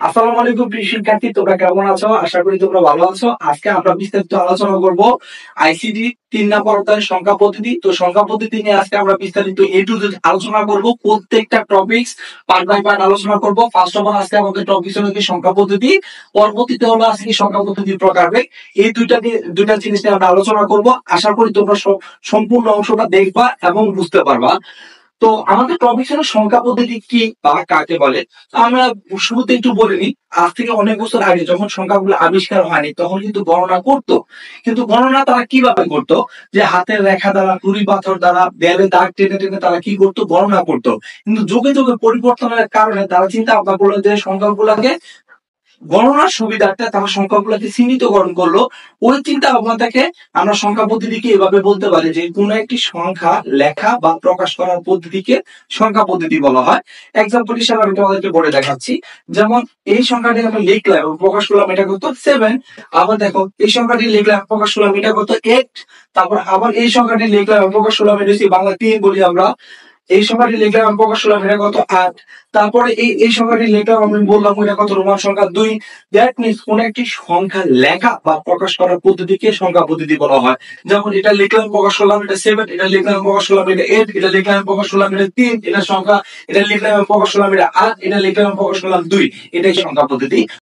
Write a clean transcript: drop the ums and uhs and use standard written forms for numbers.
আসসালামু আলাইকুম প্রিয় শিক্ষার্থী, তোমরা কেমন আছো? আশা করি তোমরা ভালো আছো। আজকে আমরা বিস্তারিত আলোচনা করব আইসিটি 3 নম্বর অধ্যায়ের সংখ্যা পদ্ধতি। তো সংখ্যা পদ্ধতি নিয়ে আজকে আমরা বিস্তারিত এ টু জেড আলোচনা করব। প্রত্যেকটা টপিকস পার্ট বাই পার্ট আলোচনা করব। ফার্স্ট অফ অল আজকে আমাদের টপিক হলো কি সংখ্যা পদ্ধতি, পরবর্তীতে হলো আজকে কি সংখ্যা পদ্ধতির প্রকারভেদ। এই দুইটা জিনিস নিয়ে আমরা আলোচনা করব। আশা করি তোমরা সম্পূর্ণ অংশটা দেখবা এবং বুঝতে পারবা। তো আমাদের টপিক ছিল সংখ্যা পদ্ধতি কি বা কাকে বলে। তো আমরা শুরুতে একটু বলে নিই, আজ থেকে অনেক বছর আগে যখন সংখ্যাগুলো আবিষ্কার হয়নি তখন কিন্তু গণনা করতো। কিন্তু গণনা তারা কিভাবে করতো? যে হাতের রেখা দ্বারা, নুড়ি পাথর দ্বারা, দেয়ালে দাগ টেনে টেনে তারা কি করতো? গণনা করতো। কিন্তু যুগে যুগে পরিবর্তনের কারণে তারা চিন্তা ভাবনা করলো যে সংখ্যাগুলোকে গণনার সুবিধার্থে তারা সংখ্যাগুলোকে চিহ্নিতকরণ করলো। ওই চিন্তা ভাবনা থেকে আমরা সংখ্যা পদ্ধতিকে এভাবে বলতে পারি যে কোন একটি সংখ্যা লেখা বা প্রকাশ করার পদ্ধতিকে সংখ্যা পদ্ধতি বলা হয়। এক্সাম্পল হিসেবে আমি তোমাদেরকে বলে দেখাচ্ছি। যেমন এই সংখ্যাটি আমি লিখলাম এবং প্রকাশ করলাম, এটা কত? 7। আবার দেখো এই সংখ্যাটি লিখলাম প্রকাশ করলাম, এটা কত? 8। তারপর আবার এই সংখ্যাটি লিখলাম এবং প্রকাশ করলাম, এটা হচ্ছে বাংলা 3 বলি আমরা। এই সংখ্যাটি লিখলাম আমি প্রকাশ করলাম, এটা কত? 8। তারপরে এই সংখ্যাটি লিখলাম, আমি বললাম এটা কত? রোমান সংখ্যা 2। দ্যাট মিনস কোন একটি সংখ্যা লেখা বা প্রকাশ করার পদ্ধতিকে সংখ্যা পদ্ধতি বলা হয়। যেমন এটা লিখলাম প্রকাশ করলাম, এটা 7। এটা লিখলাম প্রকাশ করলাম, এটা 8। এটা লিখলাম প্রকাশ করলাম, এটা 3। এটা সংখ্যা। এটা লিখলাম প্রকাশ করলাম, এটা 8। এটা লিখলাম প্রকাশ করলাম 2। এটাই সংখ্যা পদ্ধতি।